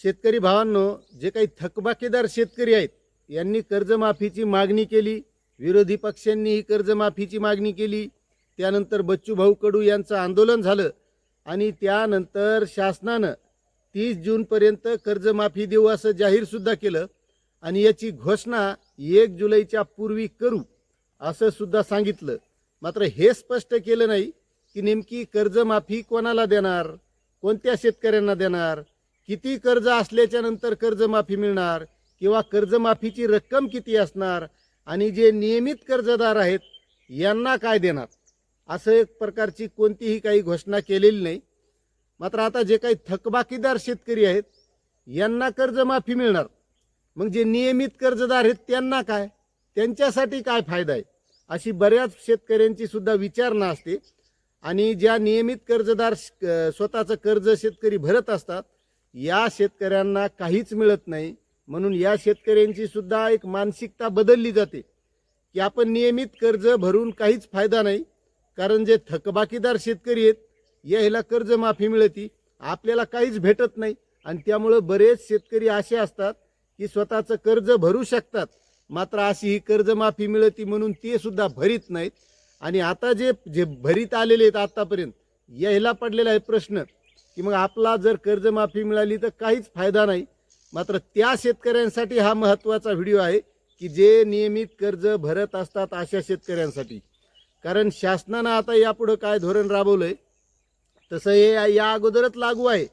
शेतकरी भावांनो, जे काही थकबाकीदार शेतकरी आहेत यांनी कर्जमाफीची मागणी केली, विरोधी पक्षांनी ही कर्जमाफीची मागणी केली, त्यानंतर बच्चूभाऊ कडू यांचं आंदोलन झालं आणि त्यानंतर शासनानं 30 जूनपर्यंत कर्जमाफी देऊ असं जाहीरसुद्धा केलं आणि याची घोषणा 1 जुलैच्या पूर्वी करू असं सुद्धा सांगितलं. मात्र हे स्पष्ट केलं नाही की नेमकी कर्जमाफी कोणाला देणार, कोणत्या शेतकऱ्यांना देणार, किती कर्ज असल्याच्या नंतर कर्जमाफी मिळणार किंवा कर्जमाफीची रक्कम किती असणार आणि जे नियमित कर्जदार आहेत यांना काय देणार, असं एक प्रकारची कोणतीही काही घोषणा केलेली नाही. मात्र आता जे काही थकबाकीदार शेतकरी आहेत यांना कर्जमाफी मिळणार, मग जे नियमित कर्जदार आहेत त्यांना काय, त्यांच्यासाठी काय फायदा आहे, अशी बऱ्याच शेतकऱ्यांची सुद्धा विचारणा असते. आणि ज्या नियमित कर्जदार स्वतःचं कर्ज शेतकरी भरत असतात या शेतकऱ्यांना काहीच मिळत नाही. म्हणून या शेतकऱ्यांची सुद्धा एक मानसिकता बदलली जाते की आपण नियमित कर्ज भरून काहीच फायदा नाही, कारण जे थकबाकीदार शेतकरी आहेत याला कर्जमाफी मिळती, आपल्याला काहीच भेटत नाही. आणि त्यामुळं बरेच शेतकरी असे असतात की स्वतःचं कर्ज भरू शकतात, मात्र अशी ही कर्जमाफी मिळती म्हणून ते सुद्धा भरीत नाहीत. आणि आता जे भरीत आलेले आहेत आतापर्यंत याला पडलेला आहे प्रश्न की मग आपला जर कर्जमाफी मिळाली तर काहीच फायदा नाही. मात्र त्या शेतकऱ्यांसाठी हा महत्त्वाचा व्हिडिओ आहे की जे नियमित कर्ज भरत असतात अशा शेतकऱ्यांसाठी. कारण शासनानं आता यापुढं काय धोरण राबवलं आहे तसं हे या अगोदरच लागू आहे,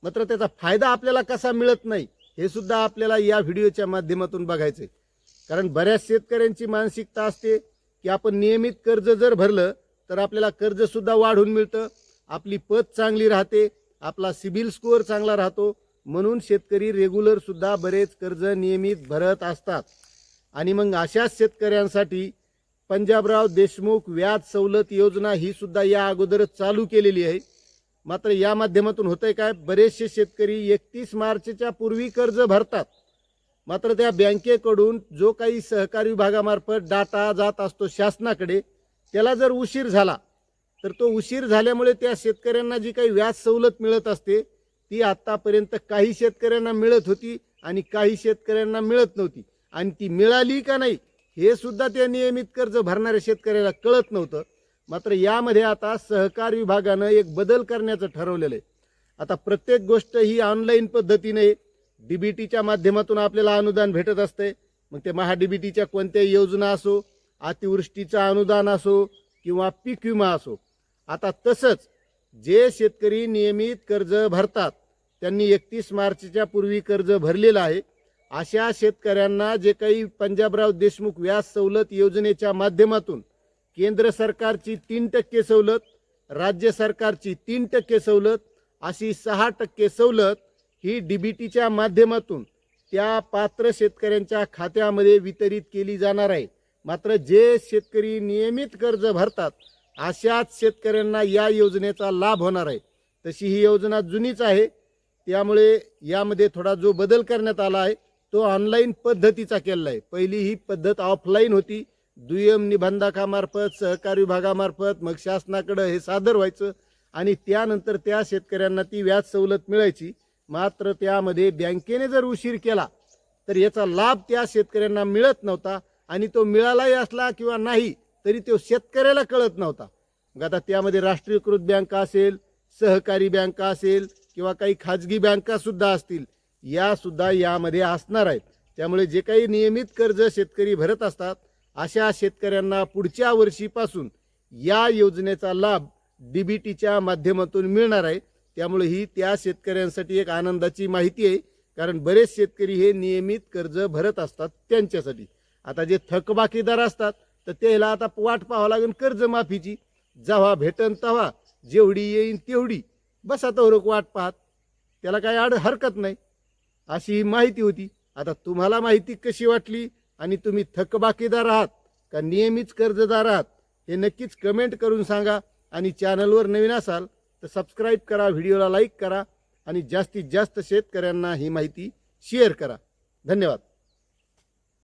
मात्र त्याचा फायदा आपल्याला कसा मिळत नाही हे सुद्धा आपल्याला या व्हिडिओच्या माध्यमातून बघायचं आहे. कारण बऱ्याच शेतकऱ्यांची मानसिकता असते की आपण नियमित कर्ज जर भरलं तर आपल्याला कर्जसुद्धा वाढून मिळतं, आपली पत चांगली राहते, आपला सिबिल स्कोअर चांगला राहतो, म्हणून शेतकरी रेग्युलरसुद्धा बरेच कर्ज नियमित भरत असतात. आणि मग अशाच शेतकऱ्यांसाठी पंजाबराव देशमुख व्याज सवलत योजना ही सुद्धा या अगोदरच चालू केलेली आहे. मात्र या माध्यमातून होतंय काय, बरेचसे शेतकरी 31 मार्चच्या पूर्वी कर्ज भरतात, मात्र त्या बँकेकडून जो काही सहकारी विभागामार्फत डाटा जात असतो शासनाकडे त्याला जर उशीर झाला तर तो उशीर झाल्यामुळे त्या शेतकऱ्यांना जी काही व्याज सवलत मिळत असते ती आत्तापर्यंत काही शेतकऱ्यांना मिळत होती आणि काही शेतकऱ्यांना मिळत नव्हती. आणि ती मिळाली का नाही हे सुद्धा त्या नियमित कर्ज भरणाऱ्या शेतकऱ्याला कळत नव्हतं. मात्र यामध्ये आता सहकार विभागानं एक बदल करण्याचं ठरवलेलं आहे. आता प्रत्येक गोष्ट ही ऑनलाईन पद्धतीने डीबीटीच्या माध्यमातून आपल्याला अनुदान भेटत असते. मग ते महाडीबीटीच्या कोणत्याही योजना असो, अतिवृष्टीचं अनुदान असो किंवा पीक विमा असो. आता तसंच जे शेतकरी नियमित कर्ज भरतात त्यांनी 31 मार्चच्या पूर्वी कर्ज भरलेलं आहे अशा शेतकऱ्यांना जे काही पंजाबराव देशमुख व्याज सवलत योजनेच्या माध्यमातून केंद्र सरकारची 3% सवलत, राज्य सरकारची 3% सवलत, अशी 6% सवलत ही डीबीटीच्या माध्यमातून त्या पात्र शेतकऱ्यांच्या खात्यामध्ये वितरित केली जाणार आहे. मात्र जे शेतकरी नियमित कर्ज भरतात अशाच शेतकऱ्यांना या योजनेचा लाभ होणार आहे. तशी ही योजना जुनीच आहे, त्यामुळे यामध्ये थोडा जो बदल करण्यात आला आहे तो ऑनलाईन पद्धतीचा केलेला आहे. पहिली ही पद्धत ऑफलाईन होती, दुय्यम निबंधकामार्फत सहकारी विभागामार्फत मग शासनाकडे हे सादर व्हायचं आणि त्यानंतर त्या शेतकऱ्यांना ती व्याज सवलत मिळायची. मात्र त्यामध्ये बँकेने जर उशीर केला तर याचा लाभ त्या शेतकऱ्यांना मिळत नव्हता आणि तो मिळालाही असला किंवा नाही तरी तो शेतकऱ्याला कळत नव्हता. मग आता त्यामध्ये राष्ट्रीयकृत बँका असेल, सहकारी बँका असेल किंवा काही खाजगी बँका सुद्धा असतील, या सुद्धा यामध्ये असणार आहेत. त्यामुळे जे काही नियमित कर्ज शेतकरी भरत असतात अशा शेतकऱ्यांना पुढच्या वर्षीपासून या योजनेचा लाभ डीबीटीच्या माध्यमातून मिळणार आहे. त्यामुळे ही त्या शेतकऱ्यांसाठी एक आनंदाची माहिती आहे, कारण बरेच शेतकरी हे नियमित कर्ज भरत असतात त्यांच्यासाठी. आता जे थकबाकीदार असतात तर त्याला आता वाट पाहावं लागेल कर्जमाफीची, जेव्हा भेटन तेव्हा जेवढी येईन तेवढी बस आता वाट पाहत, त्याला काय हरकत नाही. अशी ही माहिती होती. आता तुम्हाला माहिती कशी वाटली आणि तुम्ही थकबाकीदार आहात का नियमित कर्जदार आहात हे नक्कीच कमेंट करून सांगा. आणि चॅनलवर नवीन असाल तर सबस्क्राईब करा, व्हिडिओला लाईक करा आणि जास्तीत जास्त शेतकऱ्यांना ही माहिती शेअर करा. धन्यवाद.